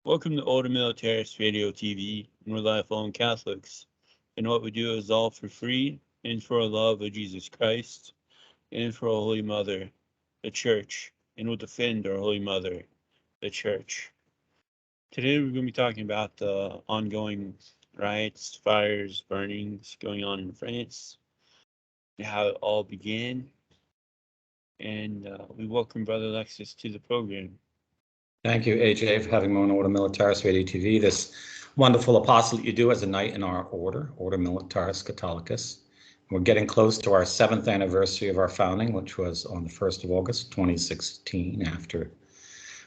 Welcome to Older Militaris Radio TV. We're lifelong Catholics, and what we do is all for free and for our love of Jesus Christ and for our Holy Mother, the Church, and we'll defend our Holy Mother, the Church. Today we're going to be talking about the ongoing riots, fires, burnings going on in France, and how it all began. And we welcome Brother Alexis to the program. Thank you, AJ, for having me on Order Militaris Radio TV. This wonderful apostle you do as a knight in our order, Order Militaris Catholicus. We're getting close to our 7th anniversary of our founding, which was on the 1st of August, 2016, after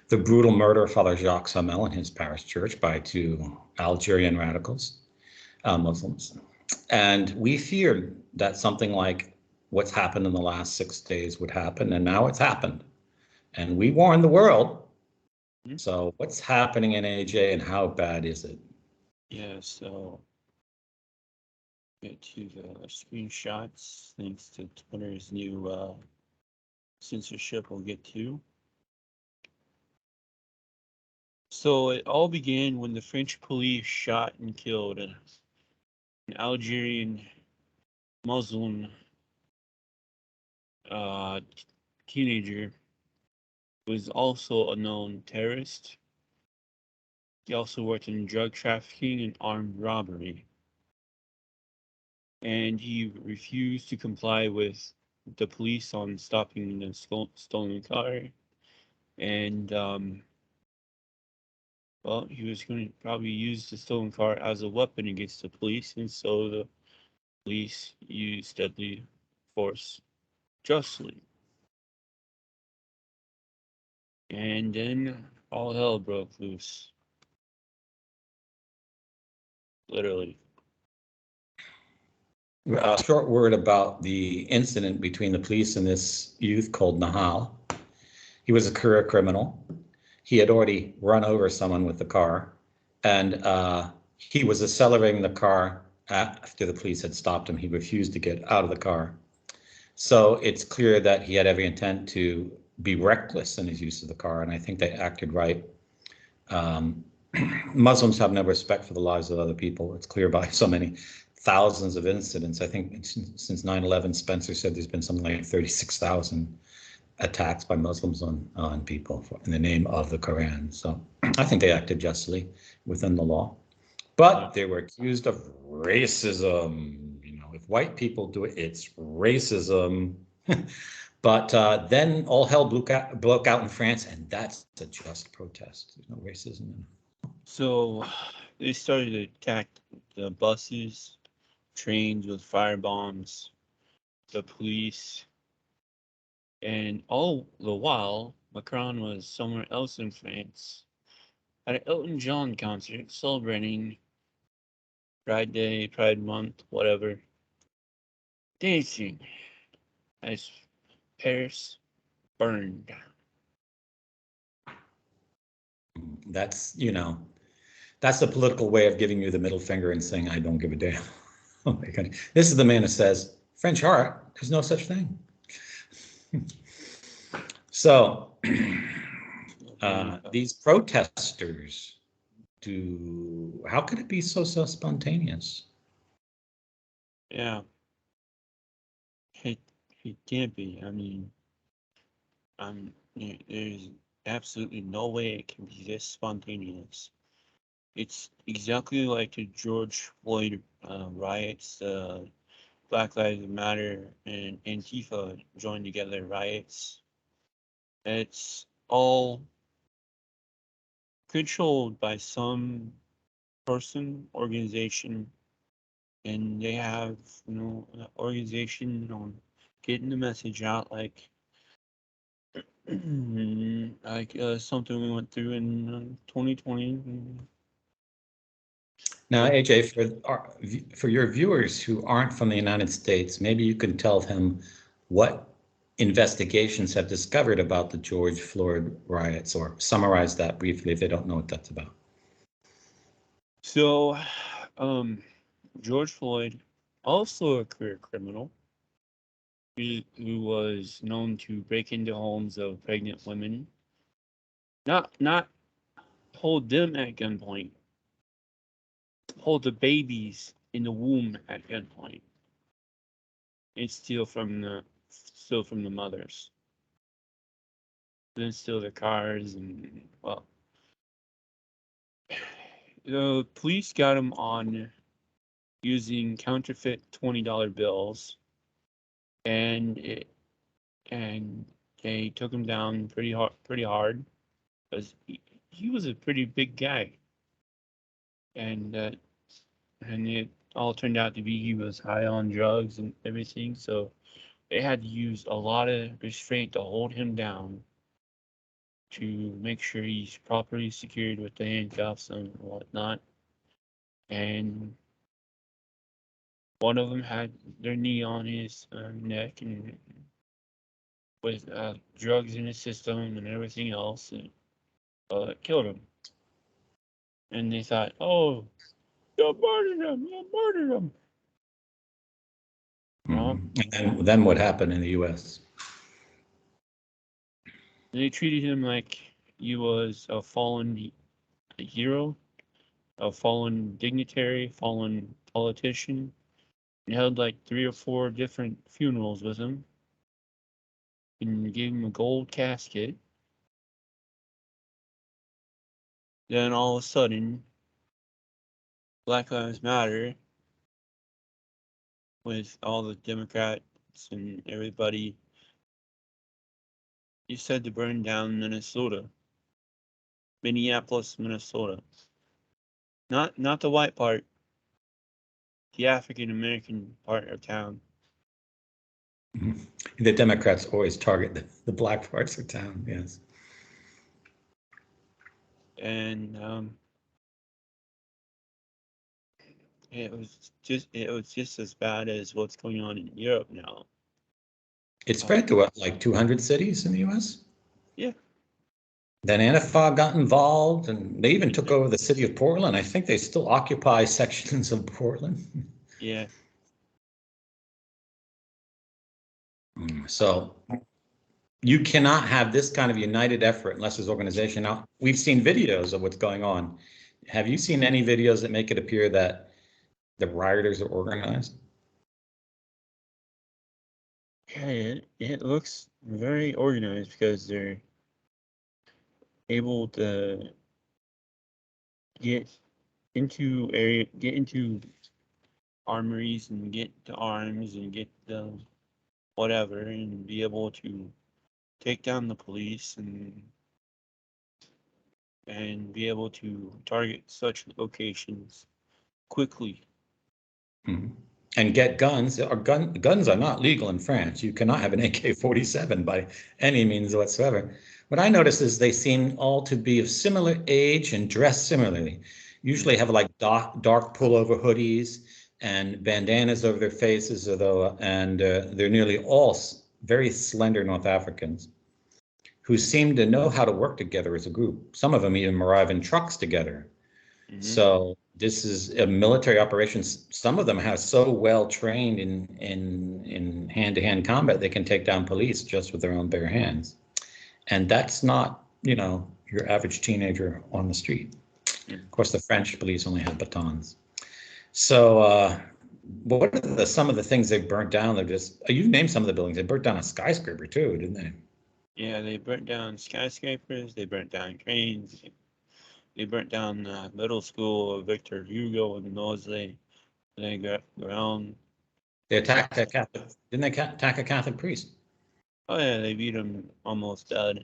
the brutal murder of Father Jacques Hamel in his parish church by 2 Algerian radicals, Muslims. And we feared that something like what's happened in the last 6 days would happen, and now it's happened. And we warned the world. So what's happening in AJ and how bad is it? Yeah, so get to the screenshots thanks to Twitter's new censorship we'll get to. So it all began when the French police shot and killed an Algerian Muslim teenager who was also a known terrorist. He also worked in drug trafficking and armed robbery. And he refused to comply with the police on stopping the stolen car. And, well, he was going to probably use the stolen car as a weapon against the police. And so the police used deadly force justly. And then all hell broke loose. Literally. A short word about the incident between the police and this youth called Nahal. He was a career criminal. He had already run over someone with the car, and he was accelerating the car after the police had stopped him. He refused to get out of the car. So it's clear that he had every intent to be reckless in his use of the car, and I think they acted right. Muslims have no respect for the lives of other people. It's clear by so many thousands of incidents. I think since 9/11, Spencer said there's been something like 36,000 attacks by Muslims on people in the name of the Quran. So I think they acted justly within the law. But they were accused of racism. You know, if white people do it, it's racism. But then all hell broke out in France, and that's a just protest. There's no racism in it. So they started to attack the buses, trains with fire bombs, the police, and all the while Macron was somewhere else in France at an Elton John concert celebrating Pride Day, Pride Month, whatever, dancing as Paris burned. That's, that's the political way of giving you the middle finger and saying, I don't give a damn. Oh my God. This is the man who says, French heart, there's no such thing. So these protesters, how could it be so spontaneous? Yeah. It can't be. I mean, there's absolutely no way it can be this spontaneous. It's exactly like the George Floyd riots, Black Lives Matter and Antifa joined together riots. It's all controlled by some person, organization, and they have, an organization on getting the message out like something we went through in 2020. Now, AJ, for your viewers who aren't from the United States, maybe you can tell them what investigations have discovered about the George Floyd riots, or summarize that briefly if they don't know what that's about. So, George Floyd, also a career criminal, who was known to break into homes of pregnant women. Not hold them at gunpoint, hold the babies in the womb at gunpoint, and steal from the mothers. Then steal their cars and, well, the police got him on using counterfeit $20 bills, and they took him down pretty hard, because he was a pretty big guy, and it all turned out to be he was high on drugs and everything, so they had to use a lot of restraint to hold him down, to make sure he's properly secured with the handcuffs and whatnot. And one of them had their knee on his neck, and with drugs in his system and everything else, and killed him. And they thought, "Oh, you murdered him! You murdered him!" And then what happened in the U.S.? They treated him like he was a fallen hero, a fallen dignitary, fallen politician, and held like 3 or 4 different funerals with him, and gave him a gold casket. Then all of a sudden, Black Lives Matter, with all the Democrats and everybody, he said to burn down Minneapolis, Minnesota. Not the white part, the African American part of town. The Democrats always target the black parts of town, yes. And it was just as bad as what's going on in Europe now. It spread to what, like 200 cities in the U.S.? Yeah. Then Antifa got involved, and they even took over the city of Portland. I think they still occupy sections of Portland. Yeah. So you cannot have this kind of united effort unless there's organization. Now, we've seen videos of what's going on. Have you seen any videos that make it appear that the rioters are organized? Yeah, it looks very organized, because they're able to get into armories and get the arms and get the whatever, and be able to take down the police and be able to target such locations quickly. And get guns. Guns are not legal in France. You cannot have an AK-47 by any means whatsoever. What I notice is they seem all to be of similar age and dress similarly. Usually have like dark pullover hoodies and bandanas over their faces, and they're nearly all very slender North Africans who seem to know how to work together as a group. Some of them even arrive in trucks together. So this is a military operation. Some of them have so well trained in hand-to-hand combat, they can take down police just with their own bare hands. And that's not, your average teenager on the street. Of course, the French police only have batons. So what are some of the things they burnt down? You named some of the buildings. They burnt down a skyscraper too, didn't they? Yeah, they burnt down skyscrapers. They burnt down cranes. They burnt down the middle school of Victor Hugo in Noisy. They got around. They attacked a Catholic. Didn't they attack a Catholic priest? Oh yeah, they beat him almost dead.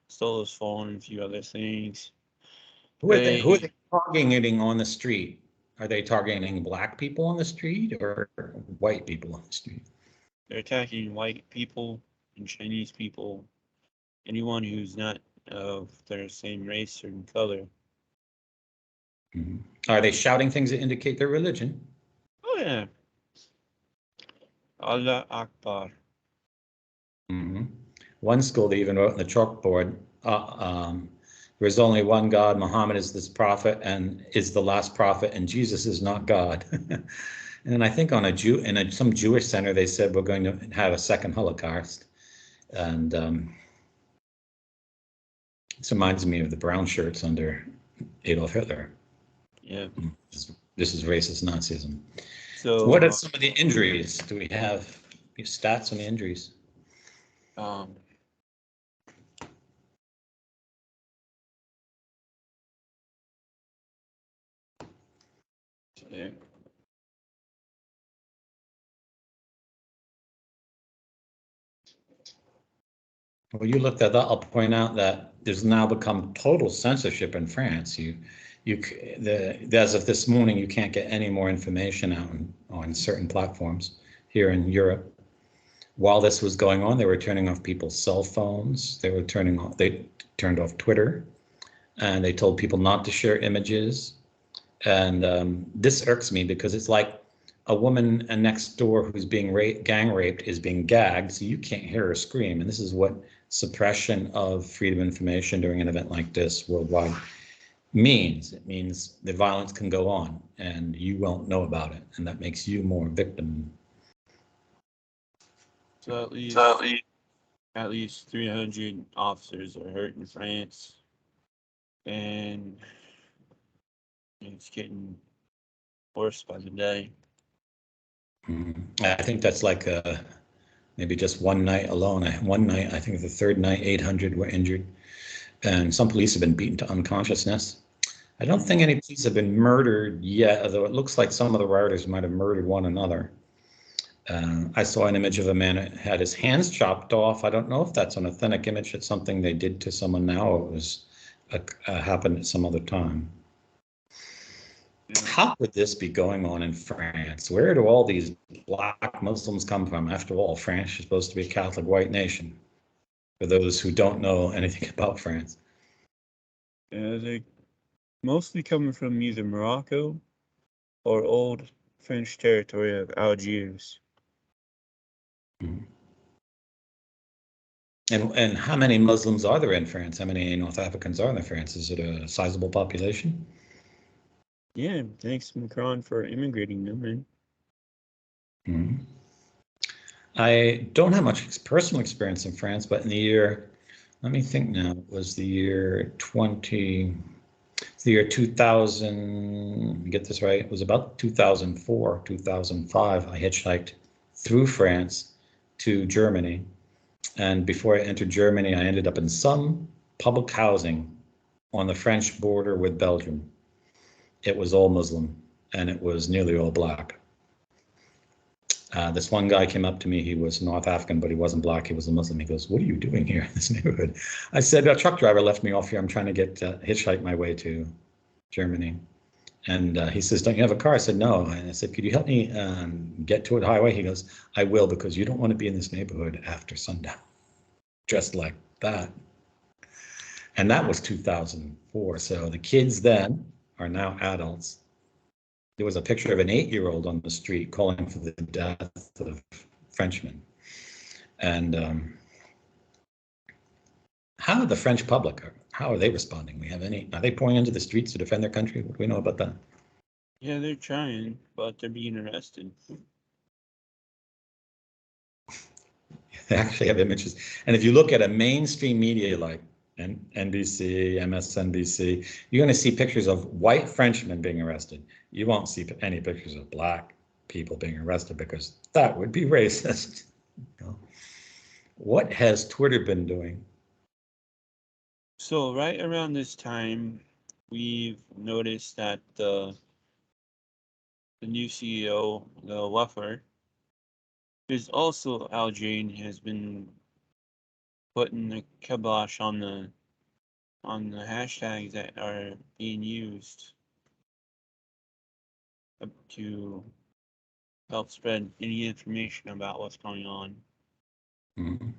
Stole his phone and a few other things. Who are they targeting on the street? Are they targeting black people on the street or white people on the street? They're attacking white people and Chinese people, anyone who's not of their same race or color. Are they shouting things that indicate their religion? Oh yeah. Allah Akbar. One school, they even wrote on the chalkboard, there is only one God, Muhammad is this prophet and is the last prophet, and Jesus is not God. And then I think on some Jewish center, they said we're going to have a second Holocaust. And this reminds me of the brown shirts under Adolf Hitler. Yeah. This is racist Nazism. So What are some of the injuries? Do we have stats on the injuries? Yeah. Well, you looked at that. I'll point out that there's now become total censorship in France. As of this morning, you can't get any more information out on certain platforms here in Europe. While this was going on, they were turning off people's cell phones. They turned off Twitter, and they told people not to share images. And this irks me because it's like a woman next door who's being gang raped is being gagged, so you can't hear her scream. And this is what suppression of freedom of information during an event like this worldwide means. It means the violence can go on and you won't know about it, and that makes you more victim. So at least 300 officers are hurt in France, and it's getting worse by the day. I think that's like maybe just one night alone. One night, I think the third night, 800 were injured, and some police have been beaten to unconsciousness. I don't think any police have been murdered yet, although it looks like some of the rioters might have murdered one another. I saw an image of a man who had his hands chopped off. I don't know if that's an authentic image. It's something they did to someone now, or it was happened at some other time. How could this be going on in France? Where do all these black Muslims come from? After all, France is supposed to be a Catholic white nation. For those who don't know anything about France. They're mostly coming from either Morocco or old French territory of Algiers. And how many Muslims are there in France? How many North Africans are there in France? Is it a sizable population? Yeah, thanks Macron for immigrating them in. Mm-hmm. I don't have much personal experience in France, but in the year, let me think now, it was the year 2000, get this right, it was about 2004, 2005, I hitchhiked through France to Germany. And before I entered Germany, I ended up in some public housing on the French border with Belgium. It was all Muslim, and it was nearly all black. This one guy came up to me. He was North African, but he wasn't black. He was a Muslim. He goes, "What are you doing here in this neighborhood?" I said, "A truck driver left me off here. I'm trying to get hitchhike my way to Germany." And he says, "Don't you have a car?" I said, "No." And I said, "Could you help me get to a highway?" He goes, "I will, because you don't want to be in this neighborhood after sundown, dressed like that." And that was 2004. So the kids then are now adults. There was a picture of an 8-year-old on the street calling for the death of Frenchmen. And how are the French public, how are they responding? Are they pouring into the streets to defend their country? What do we know about that? Yeah, they're trying, but they're being arrested. They actually have images. And if you look at a mainstream media like NBC, MSNBC, you're going to see pictures of white Frenchmen being arrested. You won't see any pictures of black people being arrested, because that would be racist. What has Twitter been doing? So right around this time, we've noticed that the new CEO, the Wuffer, is also Algerian, has been putting the kibosh on the hashtags that are being used to help spread any information about what's going on. Mm-hmm.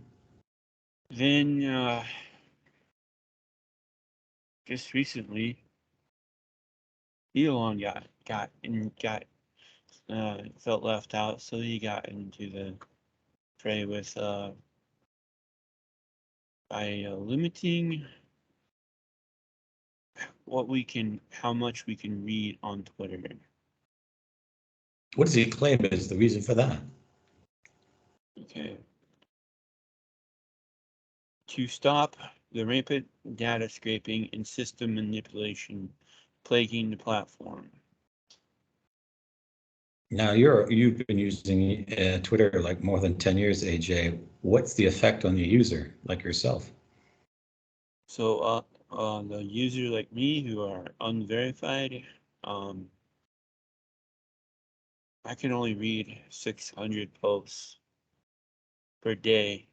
Then just recently, Elon felt left out, so he got into the fray with by limiting how much we can read on Twitter. What does he claim is the reason for that? Okay. To stop the rampant data scraping and system manipulation plaguing the platform. Now you've been using Twitter like more than 10 years, AJ. What's the effect on the user like yourself? So the user like me who are unverified, I can only read 600 posts per day.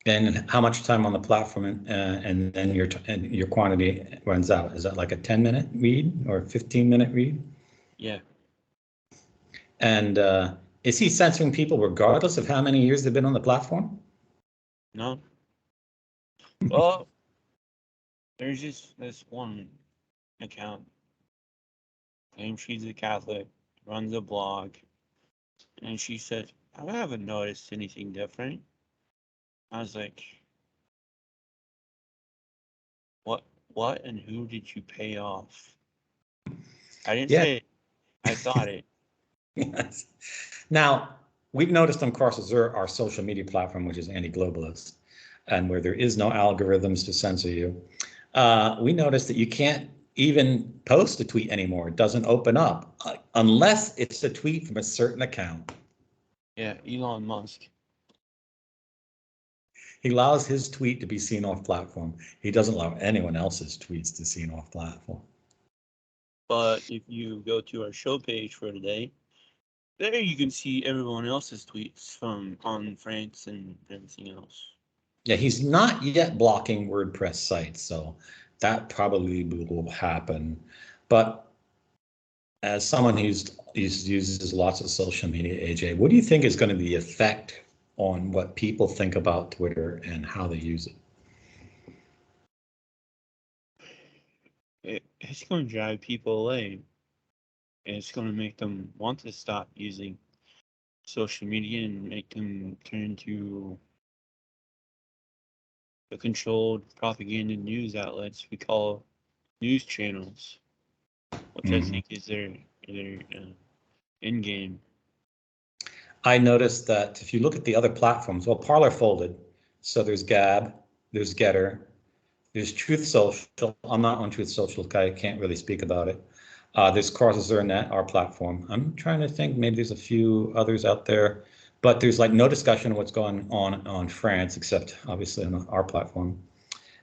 And how much time on the platform and then your quantity runs out? Is that like a 10-minute read or a 15-minute read? Yeah. And is he censoring people regardless of how many years they've been on the platform? No. Well, there's just this one account. Claims she's a Catholic, runs a blog, and she said, I haven't noticed anything different. I was like, what and who did you pay off? I didn't Yeah. say it. I thought it. Yes. Now, we've noticed on Cross Azure, our social media platform, which is anti-globalist, and where there is no algorithms to censor you, we noticed that you can't even post a tweet anymore. It doesn't open up unless it's a tweet from a certain account. Yeah, Elon Musk. He allows his tweet to be seen off platform. He doesn't allow anyone else's tweets to be seen off platform. But if you go to our show page for today, there you can see everyone else's tweets from on France and everything else. Yeah, he's not yet blocking WordPress sites, so that probably will happen. But as someone who's uses lots of social media, AJ, what do you think is going to be the effect on what people think about Twitter and how they use it? It's going to drive people away. It's going to make them want to stop using social media and make them turn to the controlled propaganda news outlets we call news channels, which I think is their end game. I noticed that if you look at the other platforms, well, Parler folded. So there's Gab, there's Getter, there's Truth Social. I'm not on Truth Social, I can't really speak about it. There's Cross Azure Net, our platform. I'm trying to think, maybe there's a few others out there, but there's like no discussion of what's going on France, except obviously on our platform.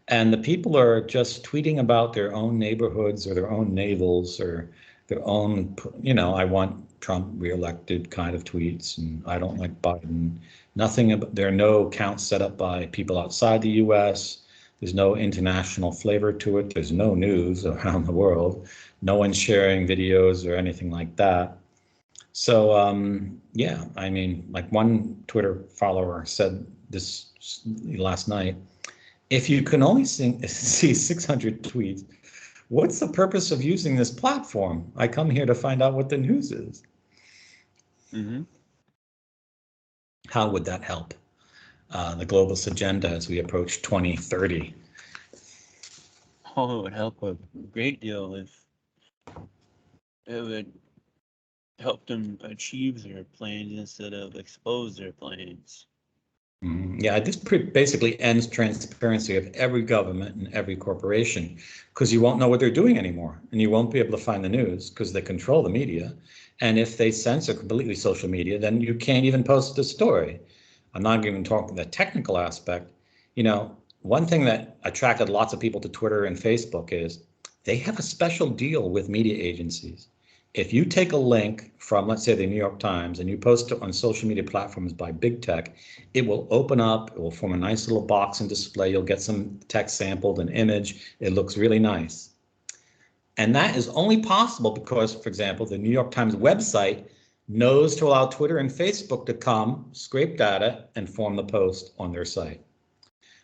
And the people are just tweeting about their own neighborhoods or their own navels or their own, I want Trump reelected kind of tweets, and I don't like Biden. There are no accounts set up by people outside the US. There's no international flavor to it. There's no news around the world. No one's sharing videos or anything like that. So, yeah, I mean, like one Twitter follower said this last night, if you can only see 600 tweets, what's the purpose of using this platform? I come here to find out what the news is. Mm-hmm. How would that help the globalist agenda as we approach 2030? Oh, it would help a great deal if it would help them achieve their plans instead of expose their plans. Yeah, this basically ends transparency of every government and every corporation, because you won't know what they're doing anymore, and you won't be able to find the news because they control the media. And if they censor completely social media, then you can't even post the story. I'm not even talking the technical aspect. One thing that attracted lots of people to Twitter and Facebook is they have a special deal with media agencies. If you take a link from, let's say, the New York Times, and you post it on social media platforms by big tech, it will open up, it will form a nice little box and display. You'll get some text sampled, an image. It looks really nice. And that is only possible because, for example, the New York Times website knows to allow Twitter and Facebook to come, scrape data, and form the post on their site.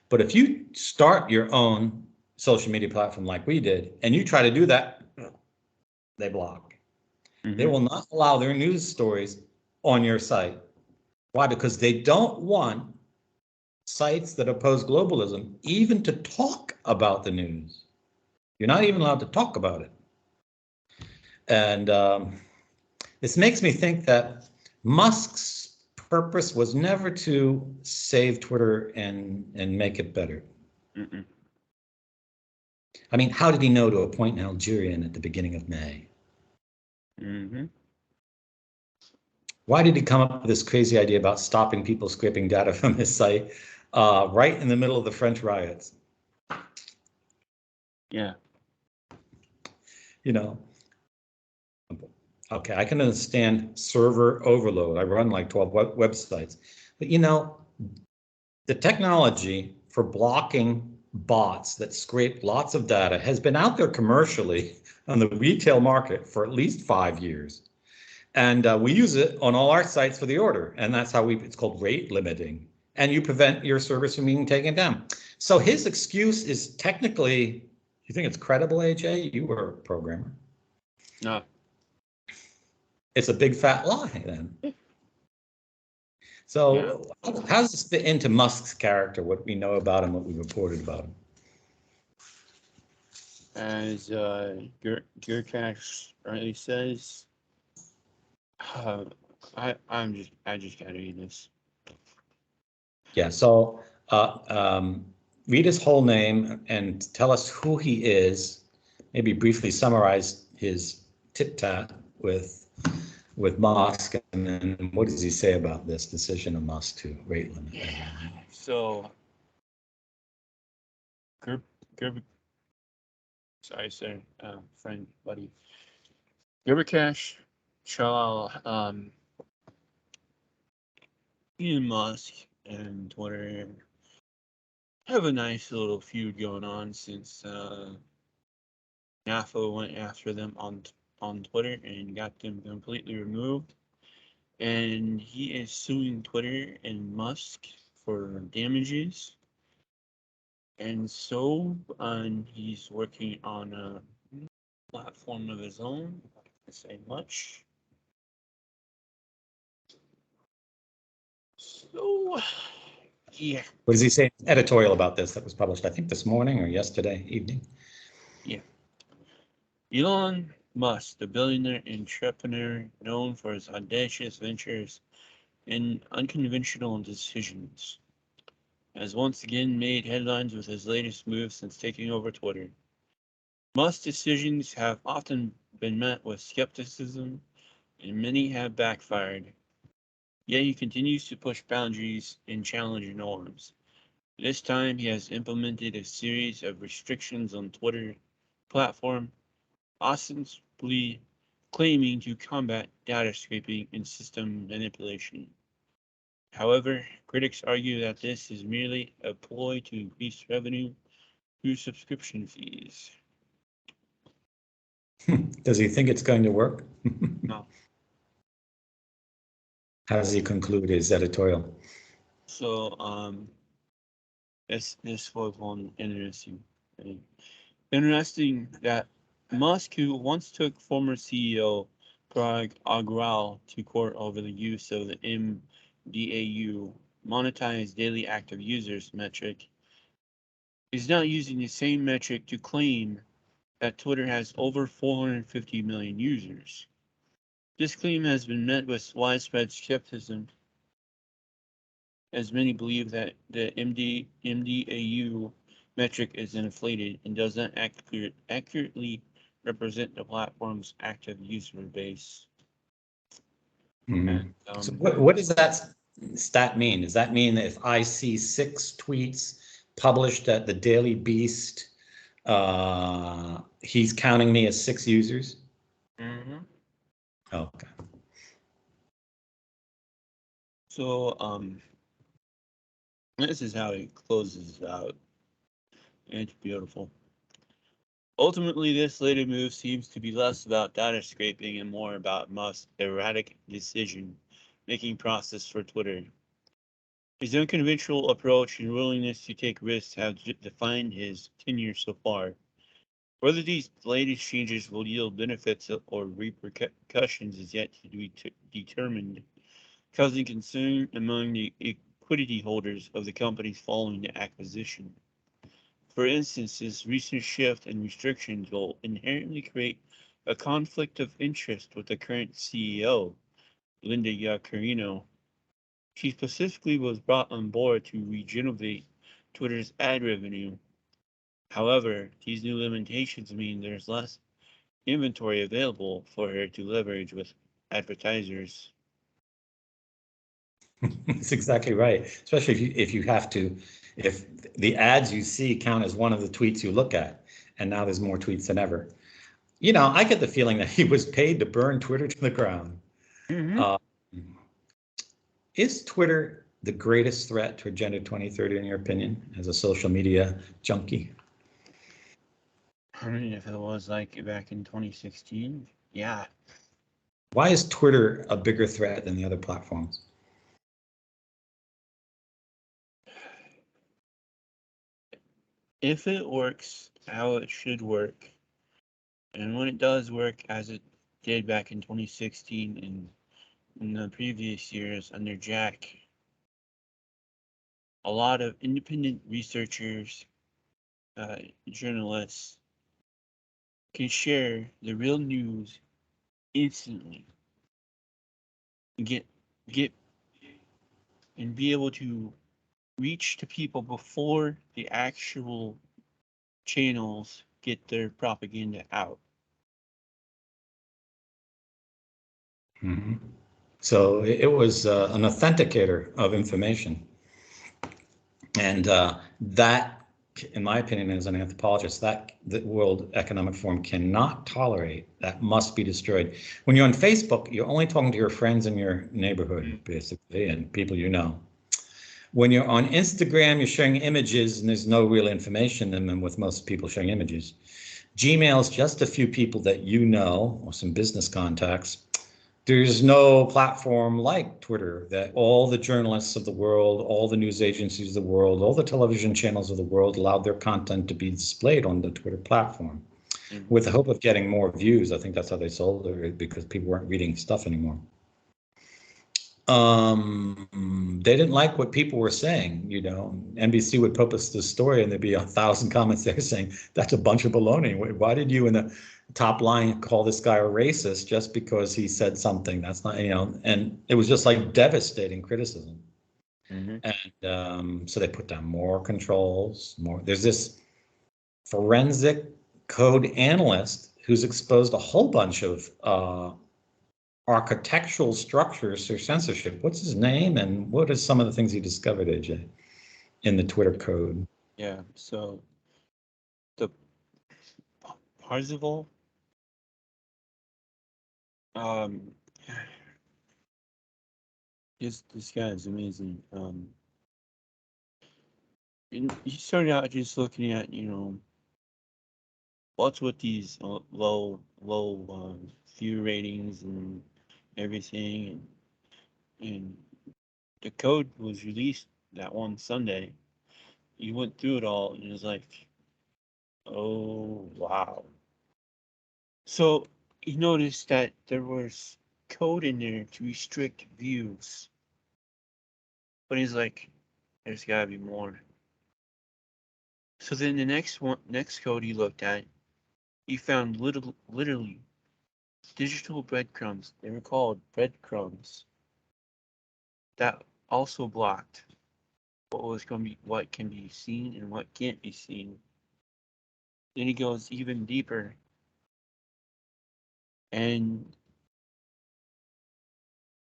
But if you start your own social media platform like we did, and you try to do that, they block. Mm-hmm. They will not allow their news stories on your site. Why? Because they don't want sites that oppose globalism even to talk about the news. You're not even allowed to talk about it. And this makes me think that Musk's purpose was never to save Twitter and make it better. Mm-mm. I mean, how did he know to appoint an Algerian at the beginning of May? Mm-hmm. Why did he come up with this crazy idea about stopping people scraping data from his site right in the middle of the French riots? Yeah. You know, okay, I can understand server overload. I run like 12 websites, but you know, the technology for blocking bots that scrape lots of data has been out there commercially on the retail market for at least 5 years. And we use it on all our sites for the order. And that's how it's called rate limiting. And you prevent your service from being taken down. So his excuse is technically, you think it's credible, AJ? You were a programmer. No. It's a big fat lie then. So how does this fit into Musk's character, what we know about him, what we reported about him? As Gearcache rightly says, I just gotta read this. Yeah, so read his whole name and tell us who he is. Maybe briefly summarize his tit-tat with Musk, and then what does he say about this decision of Musk to rate limit? So, sorry, sir, friend, buddy. Gearcache, Charles, Elon Musk, and Twitter have a nice little feud going on since NAFA went after them on Twitter and got them completely removed. And he is suing Twitter and Musk for damages. And so he's working on a platform of his own. I can't say much. So, yeah. What does he say? Editorial about this that was published, I think, this morning or yesterday evening. Yeah. Elon Musk, the billionaire entrepreneur known for his audacious ventures and unconventional decisions, has once again made headlines with his latest move since taking over Twitter. Musk's decisions have often been met with skepticism, and many have backfired. Yet he continues to push boundaries and challenge norms. This time he has implemented a series of restrictions on Twitter platform, ostensibly claiming to combat data scraping and system manipulation. However, critics argue that this is merely a ploy to increase revenue through subscription fees. Does he think it's going to work? No. How does he conclude his editorial? So, this was one interesting thing. Interesting that Musk, who once took former CEO Parag Agrawal to court over the use of the MDAU monetized daily active users metric, is now using the same metric to claim that Twitter has over 450 million users. This claim has been met with widespread skepticism, as many believe that the MDAU metric is inflated and does not accurately represent the platform's active user base. Mhm. And, So what does that stat mean? Does that mean that if I see 6 tweets published at the Daily Beast, he's counting me as 6 users? Mhm. Okay. So, this is how it closes out. It's beautiful. Ultimately, this later move seems to be less about data scraping and more about Musk's erratic decision-making process for Twitter. His unconventional approach and willingness to take risks have defined his tenure so far. Whether these latest changes will yield benefits or repercussions is yet to be determined, causing concern among the equity holders of the companies following the acquisition. For instance, this recent shift in restrictions will inherently create a conflict of interest with the current CEO, Linda Yaccarino. She specifically was brought on board to regenerate Twitter's ad revenue. However, these new limitations mean there's less inventory available for her to leverage with advertisers. That's exactly right. Especially if the ads you see count as one of the tweets you look at, and now there's more tweets than ever. You know, I get the feeling that he was paid to burn Twitter to the ground. Uh, is Twitter the greatest threat to Agenda 2030 in your opinion, as a social media junkie? I mean, if it was like back in 2016, yeah. Why is Twitter a bigger threat than the other platforms? If it works how it should work, and when it does work as it did back in 2016 and in the previous years under Jack, a lot of independent researchers, journalists can share the real news instantly and get and be able to reach to people before the actual channels get their propaganda out. Mm-hmm. So it was an authenticator of information. And that, in my opinion, as an anthropologist, that the World Economic Forum cannot tolerate. That must be destroyed. When you're on Facebook, you're only talking to your friends in your neighborhood, basically, and people you know. When you're on Instagram, you're sharing images, and there's no real information in them with most people sharing images. Gmail's just a few people that you know, or some business contacts. There's no platform like Twitter that all the journalists of the world, all the news agencies of the world, all the television channels of the world allowed their content to be displayed on the Twitter platform with the hope of getting more views. I think that's how they sold it, because people weren't reading stuff anymore. They didn't like what people were saying. You know, NBC would post this story and there'd be 1,000 comments there saying, that's a bunch of baloney. Why did you in the top line call this guy a racist just because he said something? That's not, you know, and it was just like devastating criticism. And so they put down more controls, there's this forensic code analyst who's exposed a whole bunch of architectural structures through censorship. What's his name, and what are some of the things he discovered, AJ, in the Twitter code? Yeah, so the Parzival, um, this guy is amazing. And he started out just looking at, you know, what's with these low view ratings and everything, and the code was released that one Sunday. He went through it all and it was like, oh wow. So he noticed that there was code in there to restrict views, but he's like, there's gotta be more. So then the next code he looked at, he found literally digital breadcrumbs. They were called breadcrumbs that also blocked what can be seen and what can't be seen. Then he goes even deeper, and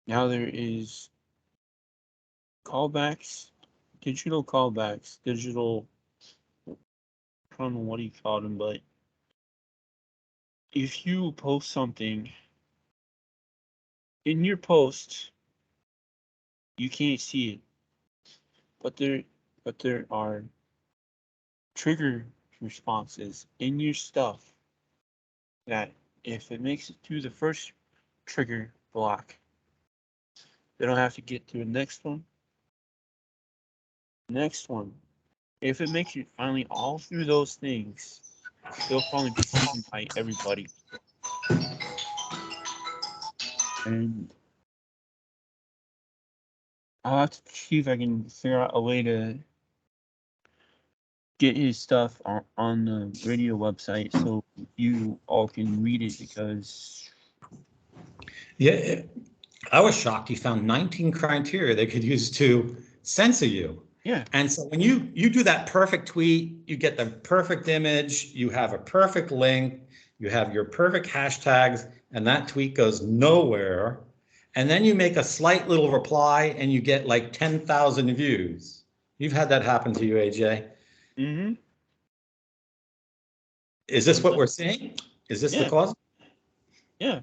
now there is callbacks, digital. I don't know what he called them, but if you post something in your post, you can't see it, but there are trigger responses in your stuff that if it makes it through the first trigger block, they don't have to get to the next one. Next one. If it makes it finally all through those things, they'll finally be seen by everybody. And I'll have to see if I can figure out a way to get his stuff on the radio website so you all can read it, because Yeah, I was shocked. He found 19 criteria they could use to censor you. Yeah. And so when you do that perfect tweet, you get the perfect image, you have a perfect link, you have your perfect hashtags, and that tweet goes nowhere. And then you make a slight little reply and you get like 10,000 views. You've had that happen to you, AJ. Mm-hmm. Is this what we're seeing? Is this the Yeah. cause? Yeah.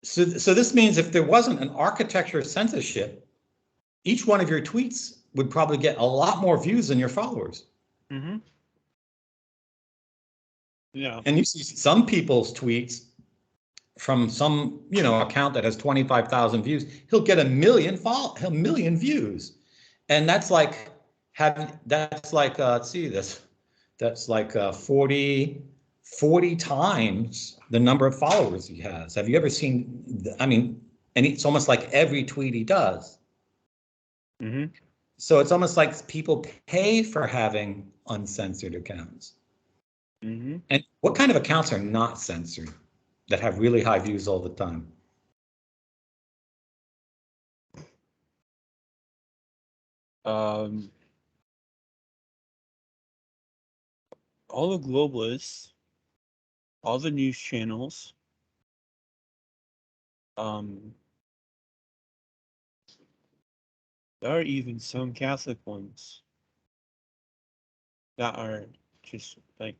So this means if there wasn't an architecture of censorship, each one of your tweets would probably get a lot more views than your followers. Mm-hmm. Yeah. And you see some people's tweets from some, account that has 25,000 views, he'll get a million views. And that's like let's see this. That's like 40 times the number of followers he has. Have you ever seen, and it's almost like every tweet he does. Mm-hmm. So it's almost like people pay for having uncensored accounts. Mm-hmm. And what kind of accounts are not censored that have really high views all the time? All the globalists, all the news channels, there are even some Catholic ones that are just like,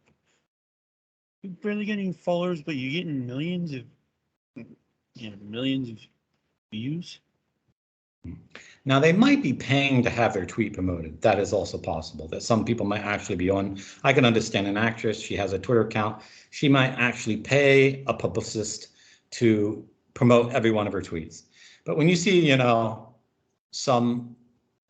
you're barely getting followers, but you're getting millions of views. Now, they might be paying to have their tweet promoted. That is also possible, that some people might actually be on. I can understand an actress, she has a Twitter account. She might actually pay a publicist to promote every one of her tweets. But when you see, some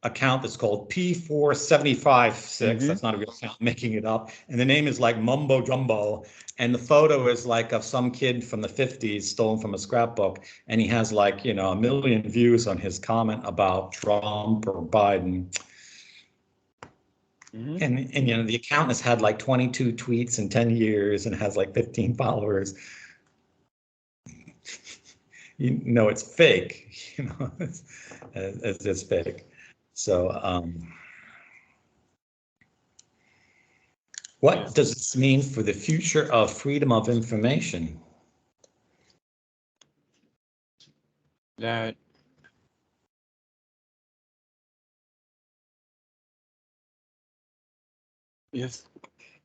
account that's called P4756, that's not a real account, making it up, and the name is like Mumbo Jumbo, and the photo is like of some kid from the 50s stolen from a scrapbook, and he has like, a million views on his comment about Trump or Biden. And the account has had like 22 tweets in 10 years and has like 15 followers. It's fake, it's just fake. So what does this mean for the future of freedom of information? That if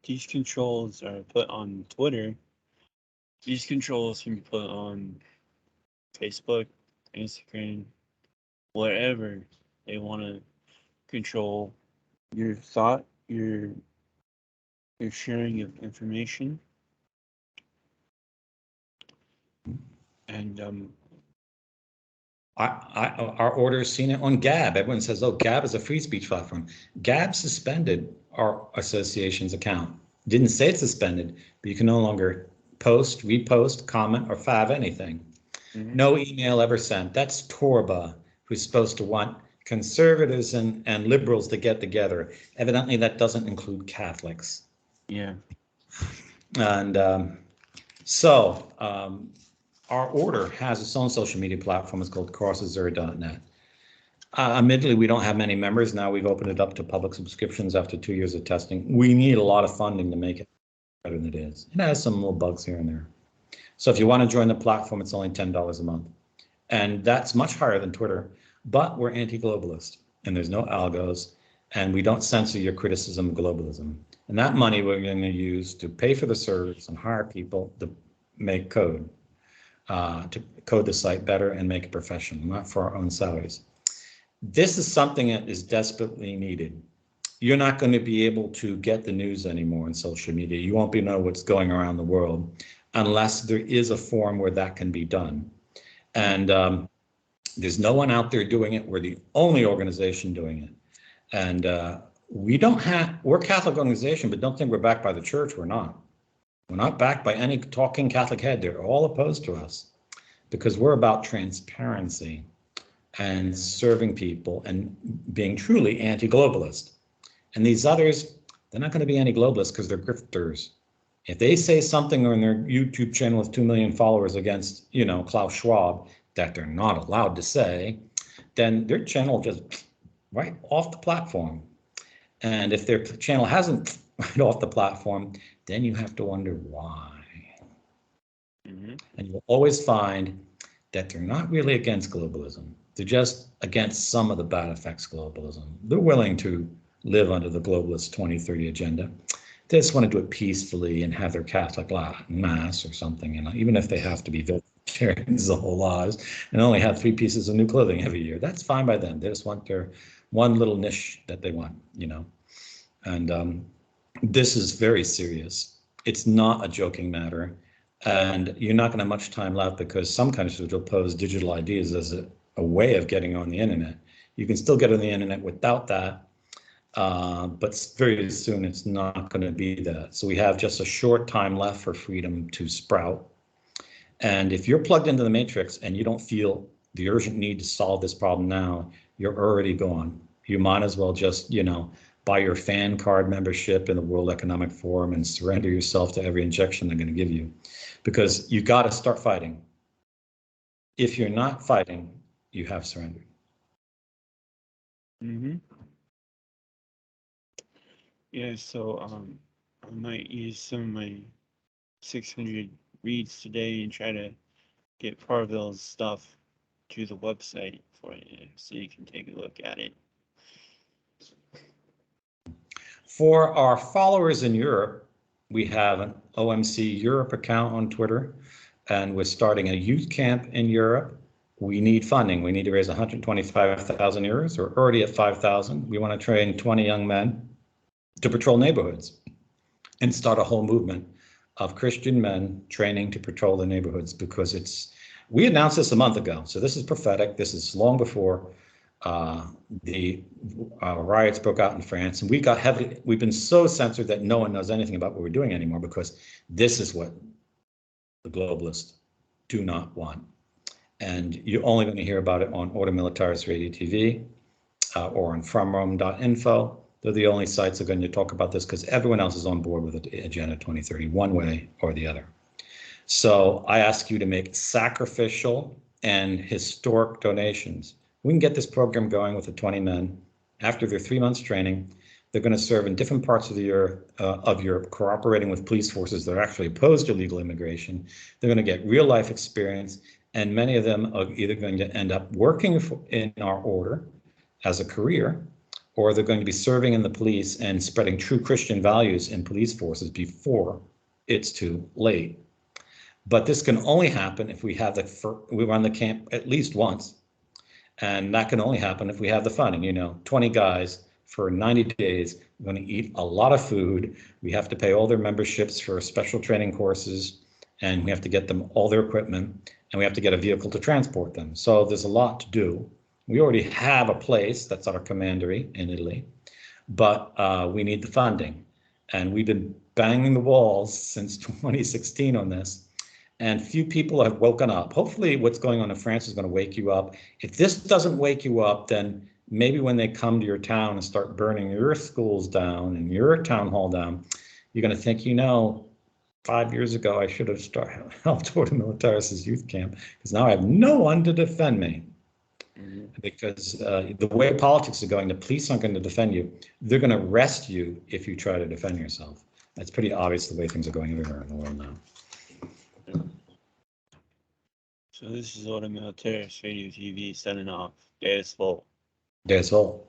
these controls are put on Twitter, these controls can be put on Facebook, Instagram, wherever they want to control your thought, your sharing of information, and our order is seen it on Gab. Everyone says, "Oh, Gab is a free speech platform." Gab suspended our association's account. Didn't say it's suspended, but you can no longer post, repost, comment, or fav anything. No email ever sent. That's Torba, who's supposed to want conservatives and liberals to get together. Evidently, that doesn't include Catholics. Yeah. And so our order has its own social media platform. It's called crossazure.net. Admittedly, we don't have many members now. We've opened it up to public subscriptions after 2 years of testing. We need a lot of funding to make it better than it is. It has some little bugs here and there. So if you want to join the platform, it's only $10 a month. And that's much higher than Twitter, but we're anti-globalist and there's no algos and we don't censor your criticism of globalism. And that money we're going to use to pay for the servers and hire people to make code, to code the site better and make it professional, not for our own salaries. This is something that is desperately needed. You're not going to be able to get the news anymore on social media. You won't be know what's going around the world unless there is a forum where that can be done. And there's no one out there doing it. We're the only organization doing it. And we're a Catholic organization, but don't think we're backed by the church. We're not. We're not backed by any talking Catholic head. They're all opposed to us because we're about transparency and serving people and being truly anti-globalist. And these others, they're not going to be anti-globalist because they're grifters. If they say something on their YouTube channel with 2 million followers against, Klaus Schwab, that they're not allowed to say, then their channel just right off the platform. And if their channel hasn't right off the platform, then you have to wonder why. Mhm. And you'll always find that they're not really against globalism. They're just against some of the bad effects of globalism. They're willing to live under the globalist 2030 agenda. They just want to do it peacefully and have their Catholic mass or something, you know, even if they have to be vegetarians the whole lives and only have 3 pieces of new clothing every year. That's fine by them. They just want their one little niche that they want, you know. And this is very serious. It's not a joking matter. And you're not going to have much time left because some countries will pose digital IDs as a way of getting on the internet. You can still get on the internet without that. But very soon it's not going to be that. So we have just a short time left for freedom to sprout. And if you're plugged into the matrix and you don't feel the urgent need to solve this problem now, you're already gone. You might as well just, you know, buy your fan card membership in the World Economic Forum and surrender yourself to every injection they're going to give you, because you got to start fighting. If you're not fighting, you have surrendered. Mhm. Yeah, so I might use some of my 600 reads today and try to get Parville's stuff to the website for you so you can take a look at it. For our followers in Europe, we have an OMC Europe account on Twitter, and we're starting a youth camp in Europe. We need funding. We need to raise 125,000 euros. We're already at 5,000. We want to train 20 young men to patrol neighborhoods and start a whole movement of Christian men training to patrol the neighborhoods, because we announced this a month ago. So this is prophetic. This is long before the riots broke out in France, and we've been so censored that no one knows anything about what we're doing anymore, because this is what the globalists do not want. And you're only going to hear about it on Ordo Militaris Radio TV or on FromRome.info. They're the only sites that are going to talk about this, because everyone else is on board with Agenda 2030, one way or the other. So I ask you to make sacrificial and historic donations. We can get this program going with the 20 men. After their 3 months training, they're going to serve in different parts of Europe, cooperating with police forces that are actually opposed to illegal immigration. They're going to get real life experience, and many of them are either going to end up working in our order as a career, or they're going to be serving in the police and spreading true Christian values in police forces before it's too late. But this can only happen if we run the camp at least once. And that can only happen if we have the funding. You know, 20 guys for 90 days, we're going to eat a lot of food. We have to pay all their memberships for special training courses, and we have to get them all their equipment, and we have to get a vehicle to transport them. So there's a lot to do. We already have a place, that's our commandery in Italy, but we need the funding. And we've been banging the walls since 2016 on this, and few people have woken up. Hopefully what's going on in France is going to wake you up. If this doesn't wake you up, then maybe when they come to your town and start burning your schools down and your town hall down, you're going to think, you know, 5 years ago, I should have helped Ordo Militaris' youth camp, because now I have no one to defend me. Because the way politics are going, the police aren't going to defend you. They're going to arrest you if you try to defend yourself. That's pretty obvious the way things are going everywhere in the world now. So this is Ordo Militaris Radio TV signing off. Deus Volt. Deus Volt.